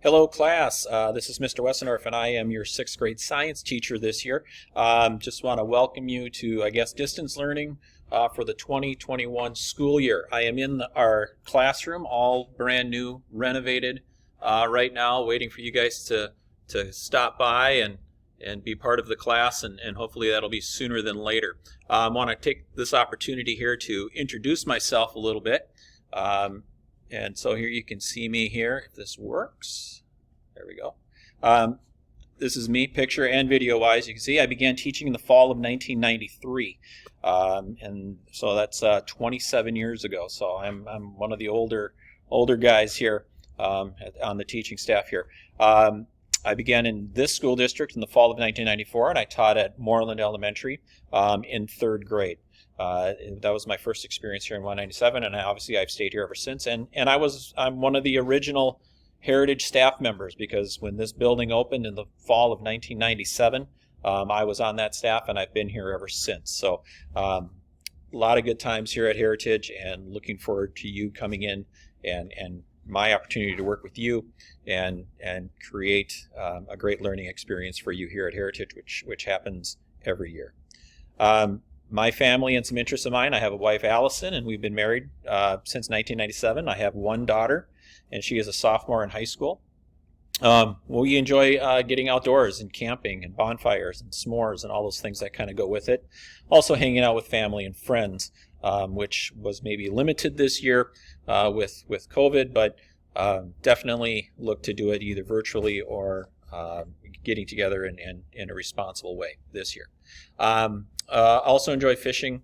Hello, class. This is Mr. Wessendorf, and I am your sixth grade science teacher this year. Just want to welcome you to, distance learning for the 2021 school year. I am in our classroom, all brand new, renovated right now, waiting for you guys to stop by and be part of the class, and hopefully that'll be sooner than later. I want to take this opportunity here to introduce myself a little bit. And so here you can see me here, if this works. There we go. This is me, picture and video-wise. You can see I began teaching in the fall of 1993. And so that's 27 years ago. So I'm one of the older guys here on the teaching staff here. I began in this school district in the fall of 1994, and I taught at Moreland Elementary in third grade. That was my first experience here in 197, and obviously I've stayed here ever since. And I'm one of the original Heritage staff members, because when this building opened in the fall of 1997, I was on that staff, and I've been here ever since. So a lot of good times here at Heritage, and looking forward to you coming in and my opportunity to work with you and create a great learning experience for you here at Heritage, which happens every year. My family and some interests of mine: I have a wife, Allison, and we've been married since 1997. I have one daughter, and she is a sophomore in high school. We enjoy getting outdoors and camping and bonfires and s'mores and all those things that kind of go with it. Also hanging out with family and friends, which was maybe limited this year with COVID, but definitely look to do it either virtually or getting together in a responsible way this year. Also enjoy fishing,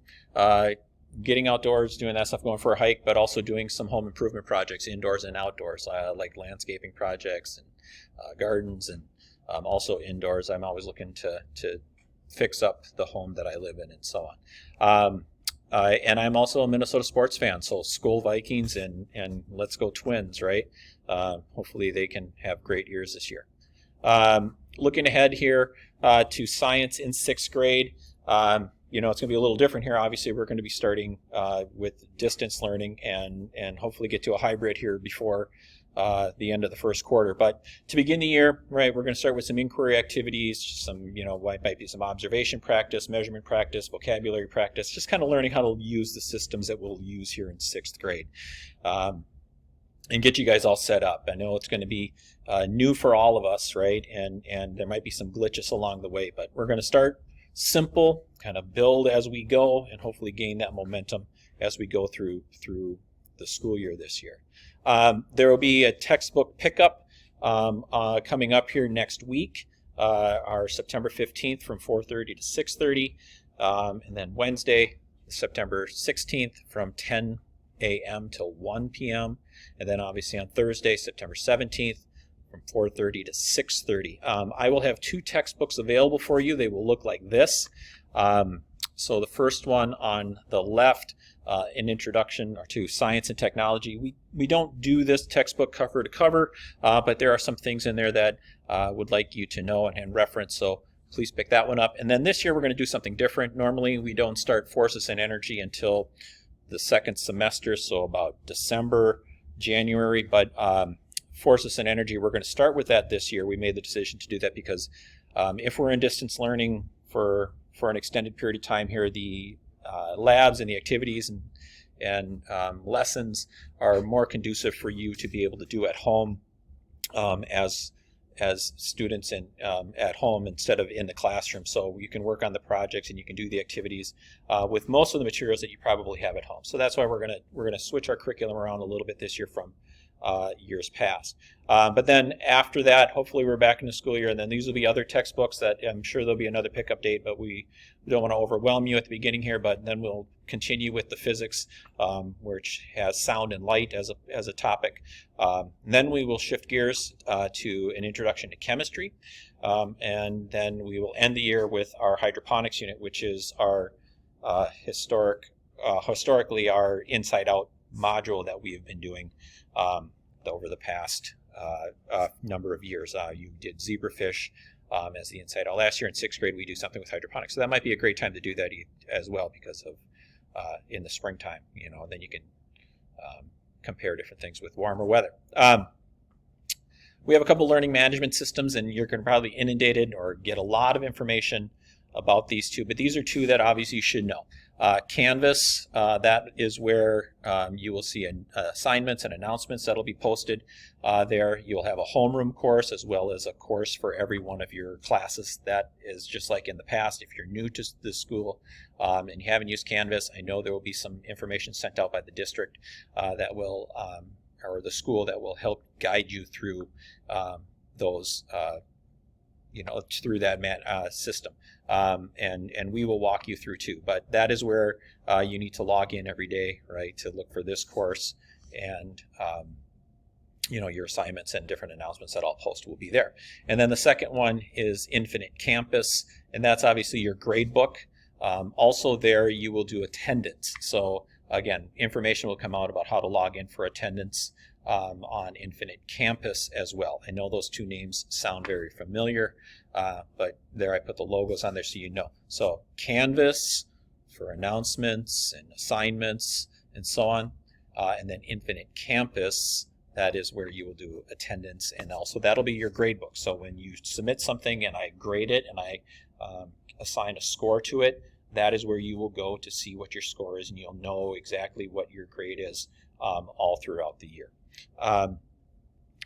getting outdoors, doing that stuff, going for a hike, but also doing some home improvement projects, indoors and outdoors, like landscaping projects and gardens, and also indoors. I'm always looking to fix up the home that I live in and so on. And I'm also a Minnesota sports fan, so Skol Vikings and Let's Go Twins, right? Hopefully they can have great years this year. Looking ahead here to science in sixth grade, it's going to be a little different here. Obviously, we're going to be starting with distance learning and hopefully get to a hybrid here before the end of the first quarter. But to begin the year, right, we're going to start with some inquiry activities, some, might be some observation practice, measurement practice, vocabulary practice, just kind of learning how to use the systems that we'll use here in sixth grade. And get you guys all set up. I know it's going to be new for all of us, right? And there might be some glitches along the way, but we're going to start simple, kind of build as we go, and hopefully gain that momentum as we go through the school year this year. There will be a textbook pickup coming up here next week, our September 15th from 4:30 to 6:30, and then Wednesday, September 16th from 10 a.m. till 1 p.m., and then obviously on Thursday, September 17th, from 4:30 to 6:30. I will have two textbooks available for you. They will look like this. So the first one on the left, an introduction to science and technology. We don't do this textbook cover to cover, but there are some things in there that would like you to know and reference, so please pick that one up. And then this year we're going to do something different. Normally we don't start forces and energy until the second semester, so about December, January, but forces and energy, we're going to start with that this year. We made the decision to do that because if we're in distance learning for an extended period of time here, the labs and the activities and lessons are more conducive for you to be able to do at home as students at home instead of in the classroom. So you can work on the projects and you can do the activities with most of the materials that you probably have at home. So that's why we're gonna switch our curriculum around a little bit this year from years past. But then after that, hopefully we're back in the school year, and then these will be other textbooks that I'm sure there'll be another pickup date, but we don't want to overwhelm you at the beginning here, but then we'll continue with the physics, which has sound and light as a topic. Then we will shift gears to an introduction to chemistry, and then we will end the year with our hydroponics unit, which is our historically our inside out module that we have been doing over the past number of years. You did zebrafish as the inside out. Last year in sixth grade we do something with hydroponics, so that might be a great time to do that as well, because of in the springtime, then you can compare different things with warmer weather. We have a couple learning management systems, and you're going to probably inundated or get a lot of information about these two, but these are two that obviously you should know. Canvas, that is where you will see assignments and announcements that will be posted there. You'll have a homeroom course as well as a course for every one of your classes. That is just like in the past. If you're new to the school and you haven't used Canvas, I know there will be some information sent out by the district that will, or the school, that will help guide you through those through that system, and we will walk you through too. But that is where you need to log in every day, right, to look for this course, and your assignments and different announcements that I'll post will be there. And then the second one is Infinite Campus, and that's obviously your grade book. Also there you will do attendance. So again, information will come out about how to log in for attendance on Infinite Campus as well. I know those two names sound very familiar, but there I put the logos on there so you know. So Canvas for announcements and assignments and so on, and then Infinite Campus, that is where you will do attendance, and also that'll be your grade book. So when you submit something and I grade it and I assign a score to it, that is where you will go to see what your score is, and you'll know exactly what your grade is all throughout the year. A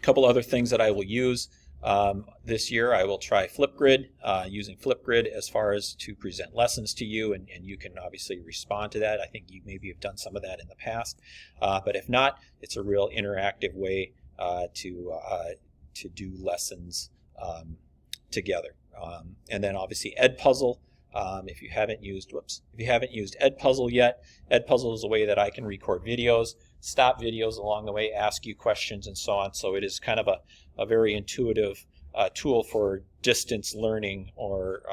couple other things that I will use this year. I will try Flipgrid, using Flipgrid as far as to present lessons to you, and you can obviously respond to that. I think you maybe have done some of that in the past, but if not, it's a real interactive way to do lessons together. And then obviously Edpuzzle. If you haven't used Edpuzzle yet, Edpuzzle is a way that I can record videos, stop videos along the way, ask you questions, and so on. So it is kind of a very intuitive tool for distance learning, or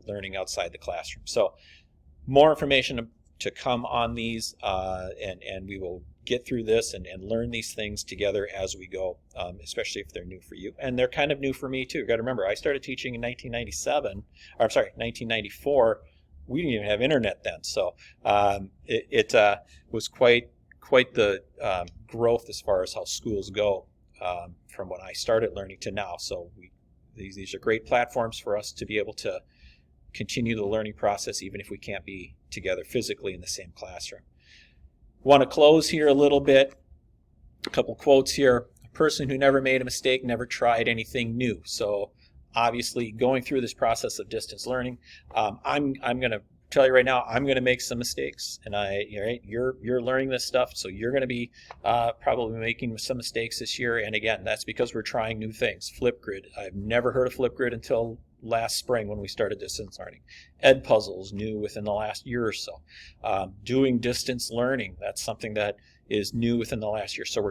learning outside the classroom. So more information to come on these, and we will get through this and learn these things together as we go, especially if they're new for you. And they're kind of new for me too. You've got to remember, I started teaching in 1994. We didn't even have internet then, so it was quite the growth as far as how schools go from when I started learning to now. So these are great platforms for us to be able to continue the learning process, even if we can't be together physically in the same classroom. Want to close here a little bit. A couple quotes here. A person who never made a mistake never tried anything new. So obviously going through this process of distance learning, I'm going to tell you right now, I'm going to make some mistakes, and you're learning this stuff, so you're going to be probably making some mistakes this year. And again, that's because we're trying new things. Flipgrid, I've never heard of Flipgrid until last spring when we started distance learning. Edpuzzle is new within the last year or so. Doing distance learning, that's something that is new within the last year. So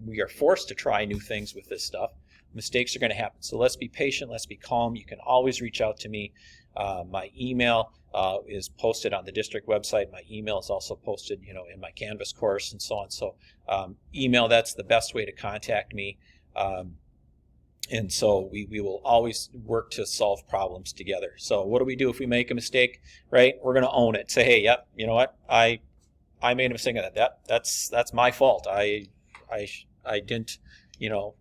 we are forced to try new things with this stuff. Mistakes are going to happen. So let's be patient, let's be calm. You can always reach out to me. My email is posted on the district website. My email is also posted, in my Canvas course and so on. So email, that's the best way to contact me. And so we will always work to solve problems together. So what do we do if we make a mistake, right? We're going to own it. Say, hey, yep, you know what? I made a mistake on that. That's my fault. I didn't,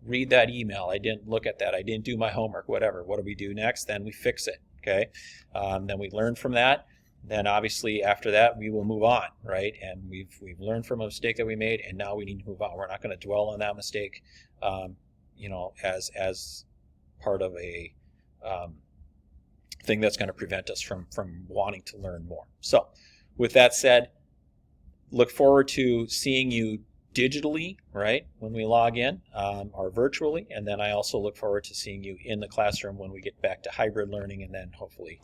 read that email. I didn't look at that. I didn't do my homework, whatever. What do we do next? Then we fix it, okay? Then we learn from that. Then obviously after that we will move on, right? And we've learned from a mistake that we made, and now we need to move on. We're not going to dwell on that mistake, as part of a thing that's going to prevent us from wanting to learn more. So with that said, look forward to seeing you digitally, right, when we log in, or virtually, and then I also look forward to seeing you in the classroom when we get back to hybrid learning, and then hopefully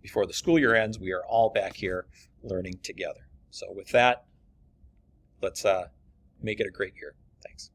before the school year ends, we are all back here learning together. So with that, let's make it a great year. Thanks.